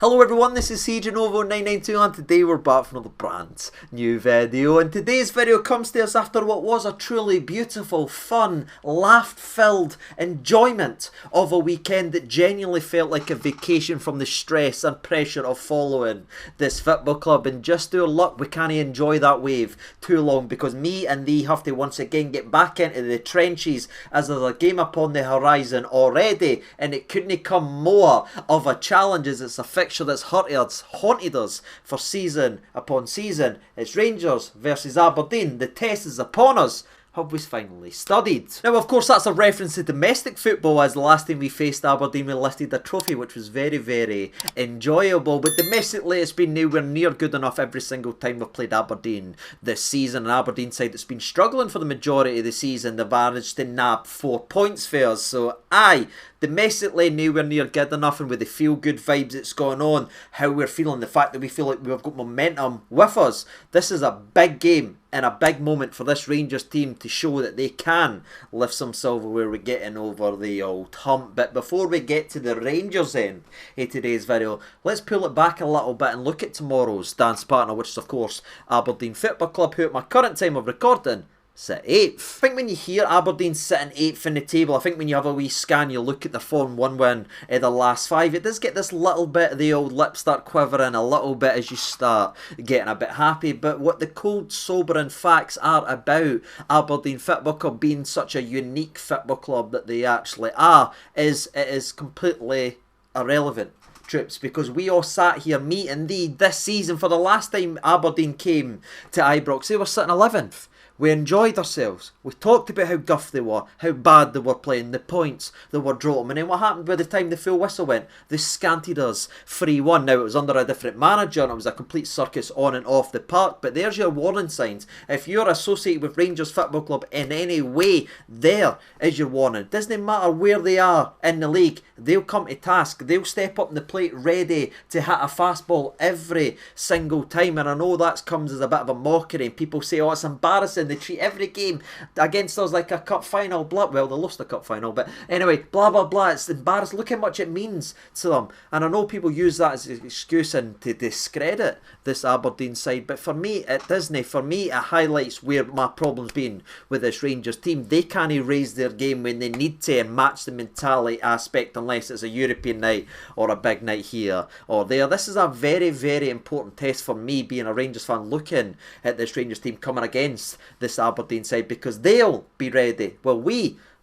Hello everyone, this is CJNovo992 and today we're back for another brand new video, and today's video comes to us after what was a truly beautiful, fun, laugh-filled enjoyment of a weekend that genuinely felt like a vacation from the stress and pressure of following this football club. And just to our luck, we can't enjoy that wave too long because me and thee have to once again get back into the trenches as there's a game upon the horizon already, and it couldn't come more of a challenge as it's a fixture that's haunted us for season upon season. It's Rangers versus Aberdeen. The test is upon us. Have we finally studied? Now, of course, that's a reference to domestic football, as the last time we faced Aberdeen we lifted a trophy, which was very, very enjoyable. But domestically, it's been nowhere near good enough every single time we've played Aberdeen this season. An Aberdeen side that's been struggling for the majority of the season. They've managed to nab 4 points for us. So, aye, domestically, nowhere near good enough, and with the feel-good vibes that's going on, how we're feeling, the fact that we feel like we've got momentum with us, this is a big game and a big moment for this Rangers team to show that they can lift some silverware with getting over the old hump. But before we get to the Rangers end in today's video, let's pull it back a little bit and look at tomorrow's dance partner, which is of course Aberdeen Football Club, who at my current time of recording sit 8th. I think when you hear Aberdeen sitting 8th in the table, I think when you have a wee scan, you look at the form 1 win in the last 5, it does get this little bit of the old lip start quivering a little bit as you start getting a bit happy. But what the cold, sobering facts are about Aberdeen Football Club being such a unique football club that they actually are, is it is completely irrelevant, troops, because we all sat here, me and thee, this season for the last time Aberdeen came to Ibrox, they were sitting 11th. We enjoyed ourselves. We talked about how guff they were, how bad they were playing, the points they were drawing. And then what happened by the time the full whistle went? They scanted us 3-1. Now, it was under a different manager and it was a complete circus on and off the park. But there's your warning signs. If you're associated with Rangers Football Club in any way, there is your warning. It doesn't matter where they are in the league. They'll come to task. They'll step up in the plate ready to hit a fastball every single time. And I know that comes as a bit of a mockery. And people say, oh, it's embarrassing. They treat every game against us like a cup final. Well, they lost the cup final, but anyway, blah blah blah. It's embarrassing. Look how much it means to them. And I know people use that as an excuse and to discredit this Aberdeen side, but for me, it doesn't. For me, it highlights where my problem's been with this Rangers team. They can't raise their game when they need to and match the mentality aspect unless it's a European night or a big night here or there. This is a very, very important test for me, being a Rangers fan, looking at this Rangers team coming against this Aberdeen side, because they'll be ready. Well,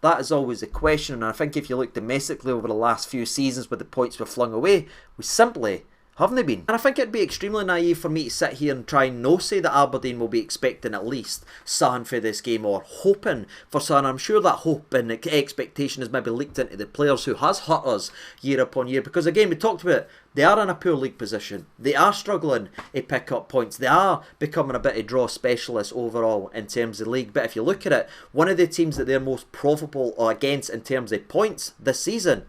that is always the question, and I think if you look domestically over the last few seasons with the points we've flung away, we simply haven't they been? And I think it'd be extremely naive for me to sit here and try and no say that Aberdeen will be expecting at least something for this game, or hoping for something. I'm sure that hope and expectation is maybe leaked into the players, who has hurt us year upon year. Because again, we talked about it, they are in a poor league position. They are struggling to pick up points. They are becoming a bit of draw specialists overall in terms of the league. But if you look at it, one of the teams that they're most profitable against in terms of points this season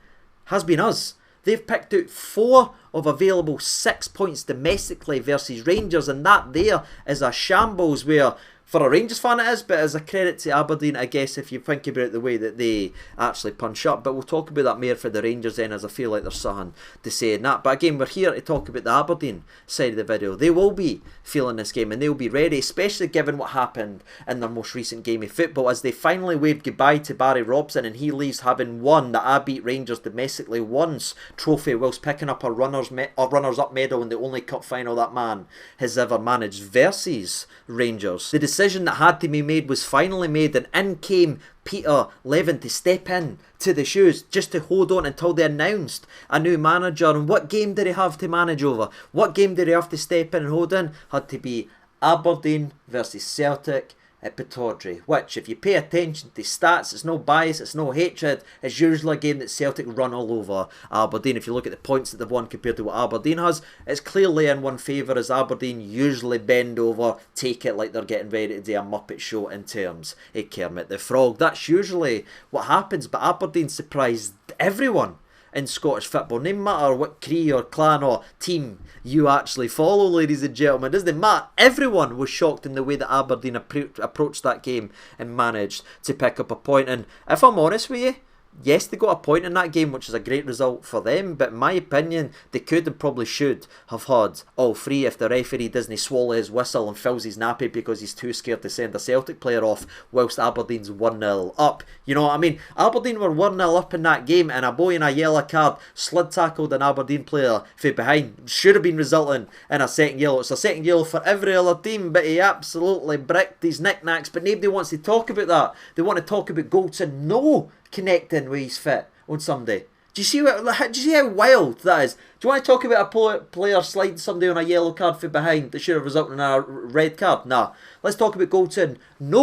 has been us. They've picked out 4 of available 6 points domestically versus Rangers, and that there is a shambles, where for a Rangers fan it is, but as a credit to Aberdeen, I guess, if you think about the way that they actually punch up. But we'll talk about that more for the Rangers then, as I feel like there's something to say in that. But again, we're here to talk about the Aberdeen side of the video. They will be feeling this game and they'll be ready, especially given what happened in their most recent game of football, as they finally waved goodbye to Barry Robson and he leaves having won the I Beat Rangers domestically once trophy, whilst picking up a runners-up medal in the only cup final that man has ever managed versus Rangers. The decision that had to be made was finally made, and in came Peter Levin to step in to the shoes, just to hold on until they announced a new manager. And what game did he have to manage over? What game did he have to step in and hold in? Had to be Aberdeen versus Celtic at Pittodrie, which, if you pay attention to stats, it's no bias, it's no hatred, it's usually a game that Celtic run all over Aberdeen. If you look at the points that they've won compared to what Aberdeen has, it's clearly in one favour, as Aberdeen usually bend over, take it like they're getting ready to do a Muppet show in terms of Kermit the Frog. That's usually what happens, but Aberdeen surprised everyone in Scottish football. No matter what cree or clan or team you actually follow, ladies and gentlemen, doesn't matter. Everyone was shocked in the way that Aberdeen approached that game and managed to pick up a point. And if I'm honest with you, Yes, they got a point in that game, which is a great result for them, but in my opinion, they could and probably should have had all three if the referee doesn't swallow his whistle and fills his nappy because he's too scared to send a Celtic player off whilst Aberdeen's 1-0 up. You know what I mean? Aberdeen were 1-0 up in that game, and a boy in a yellow card slid tackled an Aberdeen player from behind. Should have been resulting in a second yellow. It's a second yellow for every other team, but he absolutely bricked his knickknacks, but nobody wants to talk about that. They want to talk about Goldson connecting with his foot on somebody. Do you see how wild that is? Do you want to talk about a player sliding somebody on a yellow card from behind that should have resulted in a red card? Nah. Let's talk about Goldson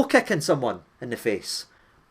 kicking someone in the face.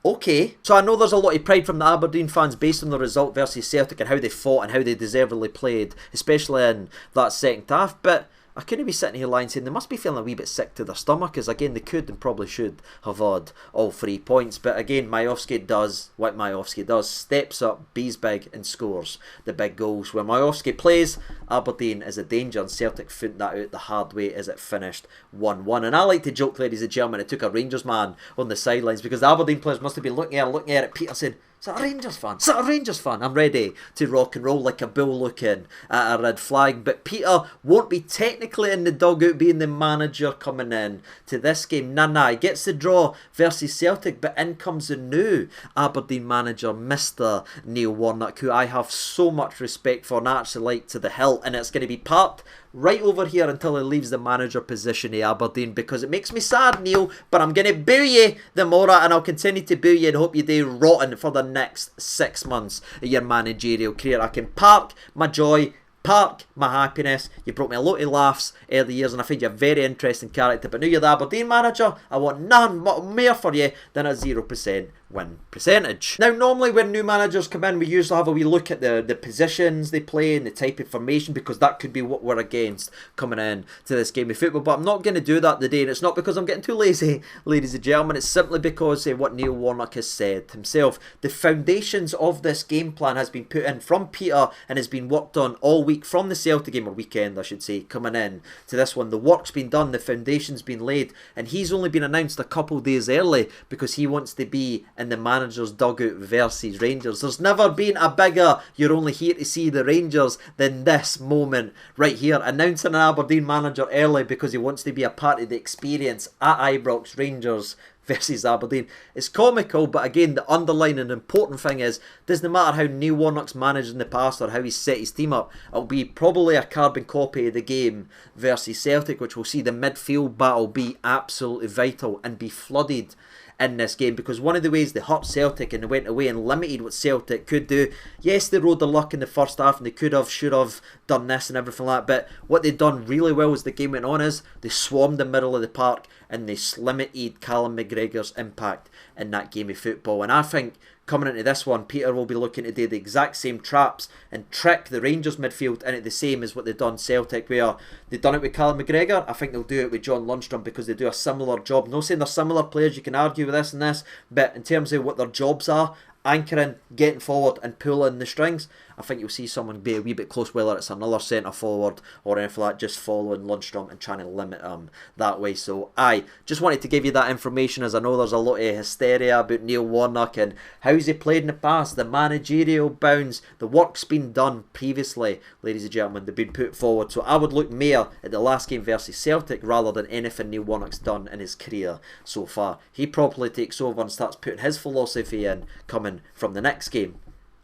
Okay. So I know there's a lot of pride from the Aberdeen fans based on the result versus Celtic and how they fought and how they deservedly played, especially in that second half, but I couldn't be sitting here lying saying they must be feeling a wee bit sick to their stomach, because again they could and probably should have had all 3 points, but again Majowski does what Majowski does, steps up, bees big and scores the big goals. When Majowski plays, Aberdeen is a danger, and Celtic found that out the hard way as it finished 1-1. And I like to joke, ladies and gentlemen, it took a Rangers man on the sidelines because the Aberdeen players must have been looking at Peter saying, "Is that a Rangers fan? Is that a Rangers fan?" I'm ready to rock and roll like a bull looking at a red flag. But Peter won't be technically in the dugout being the manager coming in to this game. Nah, he gets the draw versus Celtic, but in comes the new Aberdeen manager, Mr. Neil Warnock, who I have so much respect for and actually like to the hilt. And it's going to be parked right over here until he leaves the manager position at Aberdeen, because it makes me sad, Neil, but I'm going to boo you the more, and I'll continue to boo you and hope you do rotten for the next 6 months of your managerial career. I can park my joy, park my happiness. You brought me a lot of laughs early years and I find you a very interesting character, but now you're the Aberdeen manager, I want none more for you than a 0% win percentage. Now normally when new managers come in, we usually have a wee look at the positions they play and the type of formation, because that could be what we're against coming in to this game of football, but I'm not going to do that today, and it's not because I'm getting too lazy, ladies and gentlemen, it's simply because of what Neil Warnock has said himself. The foundations of this game plan has been put in from Peter and has been worked on all week from the Celtic game, or weekend I should say, coming in to this one. The work's been done, the foundation's been laid, and he's only been announced a couple days early because he wants to be in the manager's dugout versus Rangers. There's never been a bigger "you're only here to see the Rangers" than this moment right here, announcing an Aberdeen manager early because he wants to be a part of the experience at Ibrox. Rangers versus Aberdeen. It's comical, but again, the underlying and important thing is, doesn't matter how Neil Warnock's managed in the past or how he's set his team up, it'll be probably a carbon copy of the game versus Celtic, which will see the midfield battle be absolutely vital and be flooded in this game, because one of the ways they hurt Celtic and they went away and limited what Celtic could do, yes, they rode the luck in the first half and they could have, should have done this and everything like that, but what they'd done really well as the game went on is they swarmed the middle of the park and they limited Callum McGregor's impact in that game of football. And I think coming into this one, Peter will be looking to do the exact same traps and trick the Rangers midfield into the same as what they've done Celtic, where they've done it with Callum McGregor. I think they'll do it with John Lundstrom because they do a similar job. No saying they're similar players, you can argue with this and this, but in terms of what their jobs are, anchoring, getting forward and pulling the strings, I think you'll see someone be a wee bit close, whether it's another centre forward or anything like that, just following Lundstrom and trying to limit him that way. So I just wanted to give you that information, as I know there's a lot of hysteria about Neil Warnock and how's he played in the past, the managerial bounds, the work's been done previously, ladies and gentlemen, they've been put forward. So I would look more at the last game versus Celtic rather than anything Neil Warnock's done in his career so far. He properly takes over and starts putting his philosophy in coming from the next game.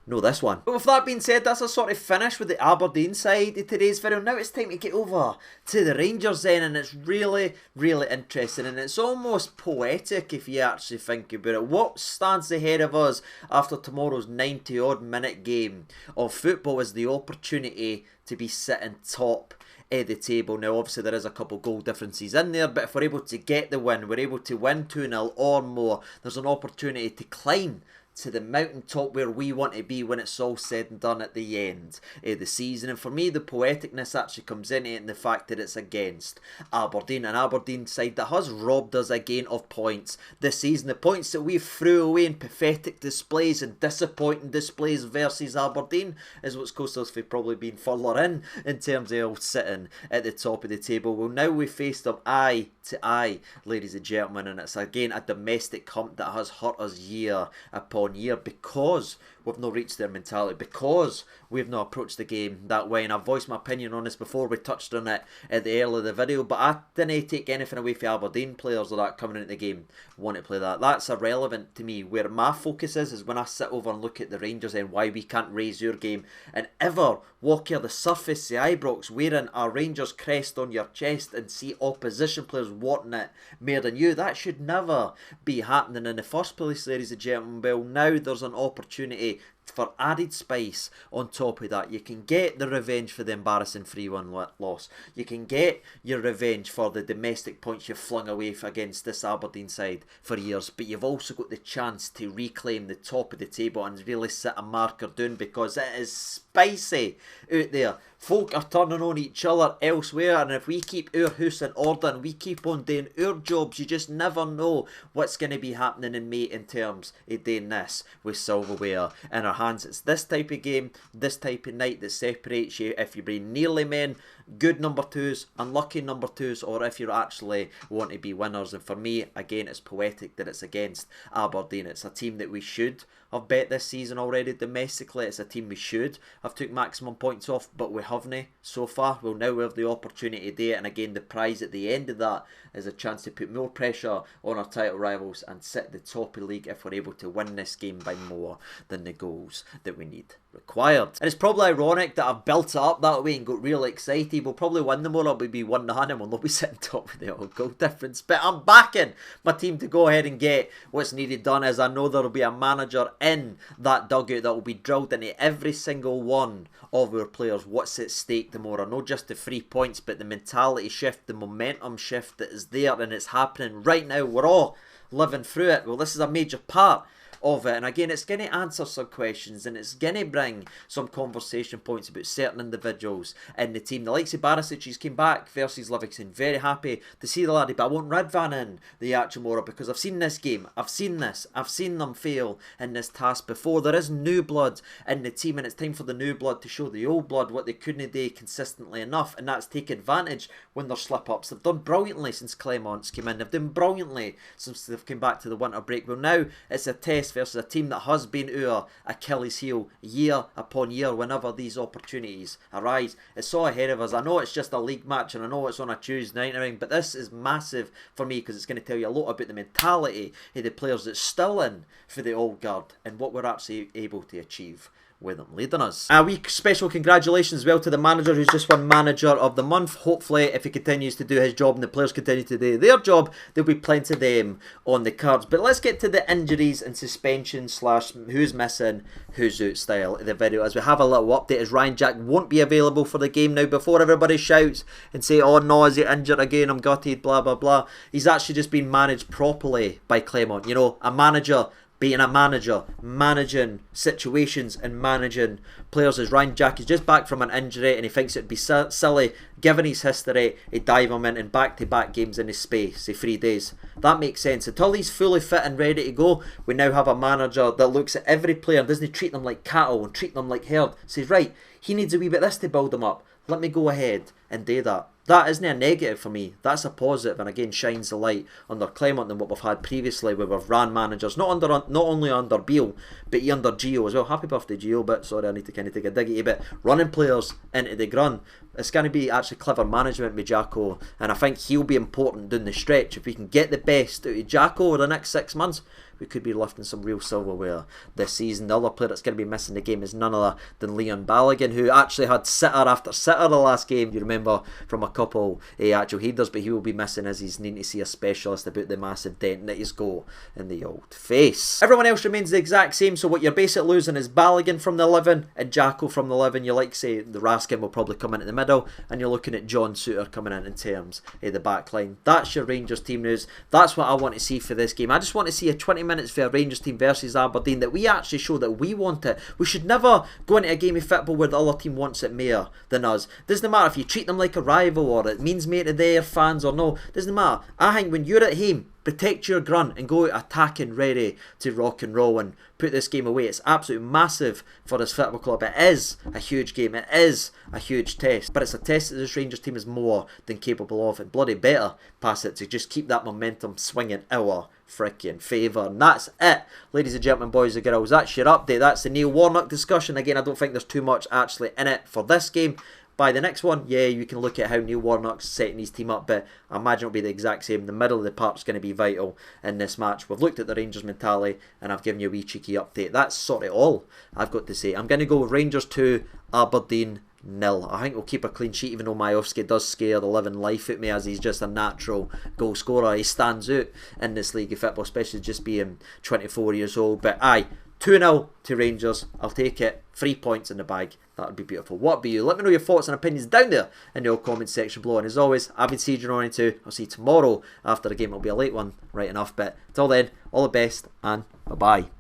No, this one. But with that being said, that's a sort of finish with the Aberdeen side of today's video. Now it's time to get over to the Rangers then, and it's really, really interesting, and it's almost poetic if you actually think about it. What stands ahead of us after tomorrow's 90-odd minute game of football is the opportunity to be sitting top at the table. Now obviously there is a couple goal differences in there, but if we're able to get the win, we're able to win 2-0 or more, there's an opportunity to climb to the mountaintop where we want to be when it's all said and done at the end of the season. And for me, the poeticness actually comes in it, and the fact that it's against Aberdeen, an Aberdeen side that has robbed us again of points this season. The points that we threw away in pathetic displays and disappointing displays versus Aberdeen is what's cost us for probably being further in terms of sitting at the top of the table. Well, now we face them eye to eye, ladies and gentlemen, and it's again a domestic hump that has hurt us year upon upon year because we've not reached their mentality, because we've not approached the game that way. And I've voiced my opinion on this before, we touched on it at the early of the video, but I didn't take anything away from Aberdeen players or that coming into the game want to play that. That's irrelevant to me. Where my focus is when I sit over and look at the Rangers and why we can't raise your game and ever walk here the surface, the Ibrox, wearing a Rangers crest on your chest and see opposition players wanting it more than you. That should never be happening in the first place, ladies and gentlemen. Well, now there's an opportunity for added spice on top of that. You can get the revenge for the embarrassing 3-1 loss. You can get your revenge for the domestic points you flung away against this Aberdeen side for years, but you've also got the chance to reclaim the top of the table and really set a marker down, because it is spicy out there. Folk are turning on each other elsewhere, and if we keep our house in order and we keep on doing our jobs, you just never know what's going to be happening in May in terms of doing this with silverware in our hands. It's this type of game, this type of night that separates you if you're being nearly men, good number twos, unlucky number twos, or if you actually want to be winners. And for me, again, it's poetic that it's against Aberdeen. It's a team that we should have bet this season already domestically. It's a team we should have took maximum points off, but we haven't so far. We'll now have the opportunity to do it, and again, the prize at the end of that is a chance to put more pressure on our title rivals and sit the top of the league if we're able to win this game by more than the goals that we need required. And it's probably ironic that I've built it up that way and got really excited. We'll probably win them all. It'll be 1-0 and we'll not be sitting top with the goal difference, but I'm backing my team to go ahead and get what's needed done, as I know there will be a manager in that dugout that will be drilled into every single one of our players what's at stake tomorrow. Not just the 3 points, but the mentality shift, the momentum shift that is there, and it's happening right now. We're all living through it. Well, this is a major part of it, and again, it's going to answer some questions and it's going to bring some conversation points about certain individuals in the team. The likes of Barisic, he's came back versus Livingston, very happy to see the laddie, but I want Radvan in the tomorrow, because I've seen this game, I've seen them fail in this task before. There is new blood in the team, and it's time for the new blood to show the old blood what they couldn't do consistently enough, and that's take advantage when there's slip-ups. They've done brilliantly since Clement's came in, they've done brilliantly since they've come back to the winter break. Well, now it's a test versus a team that has been our Achilles heel year upon year whenever these opportunities arise. It's all ahead of us. I know it's just a league match and I know it's on a Tuesday night, but this is massive for me because it's going to tell you a lot about the mentality of the players that's still in for the old guard and what we're actually able to achieve with them leading us. A wee special congratulations as well to the manager who's just won Manager of the Month. Hopefully, if he continues to do his job and the players continue to do their job, there'll be plenty of them on the cards. But let's get to the injuries and suspension slash who's missing, who's out style of the video, as we have a little update as Ryan Jack won't be available for the game now. Before everybody shouts and say, oh no, is he injured again, I'm gutted, blah blah blah. He's actually just been managed properly by Clement. You know, a manager being a manager, managing situations and managing players. As Ryan Jack is just back from an injury and he thinks it'd be silly, given his history, he'd dive him in back-to-back games in his space, say 3 days. That makes sense. Until he's fully fit and ready to go, we now have a manager that looks at every player, doesn't treat them like cattle and treat them like herd. Says, right, he needs a wee bit of this to build him up. Let me go ahead and do that. That isn't a negative for me. That's a positive, and again shines the light under Clement than what we've had previously, where we've ran managers not only under Beale, but under Gio as well. Happy birthday, Gio! But sorry, I need to kind of take a dig at you. But running players into the ground, it's going to be actually clever management with Jacko, and I think he'll be important down the stretch. If we can get the best out of Jacko over the next 6 months, we could be lifting some real silverware this season. The other player that's going to be missing the game is none other than Leon Balogun, who actually had sitter after sitter the last game. You remember from a couple actual headers, but he will be missing as he's needing to see a specialist about the massive dent that he's got in the old face. Everyone else remains the exact same, so what you're basically losing is Balogun from the 11 and Jacko from the 11. You like say the Raskin will probably come in at the middle, and you're looking at John Suter coming in terms of the back line. That's your Rangers team news. That's what I want to see for this game. I just want to see a 20 minutes for a Rangers team versus Aberdeen that we actually show that we want it. We should never go into a game of football where the other team wants it more than us. Doesn't matter if you treat them like a rival Civil War. It means me to their fans or no, doesn't matter. I think when you're at home, protect your grunt and go attacking ready to rock and roll and put this game away. It's absolutely massive for this football club. It is a huge game. It is a huge test. But it's a test that this Rangers team is more than capable of. And bloody better pass it to just keep that momentum swinging our freaking favour. And that's it, ladies and gentlemen, boys and girls. That's your update. That's the Neil Warnock discussion. Again, I don't think there's too much actually in it for this game. By the next one, yeah, you can look at how Neil Warnock's setting his team up, but I imagine it'll be the exact same. The middle of the park's going to be vital in this match. We've looked at the Rangers mentality, and I've given you a wee cheeky update. That's sort of all I've got to say. I'm going to go with Rangers 2, Aberdeen 0. I think we'll keep a clean sheet, even though Majowski does scare the living life out of me, as he's just a natural goal scorer. He stands out in this league of football, especially just being 24 years old. But aye, 2-0 to Rangers. I'll take it. 3 points in the bag. That would be beautiful. What about you? Let me know your thoughts and opinions down there in the old comment section below. And as always, I've been CJ92. I'll see you tomorrow after the game. It'll be a late one, right enough. But till then, all the best and bye-bye.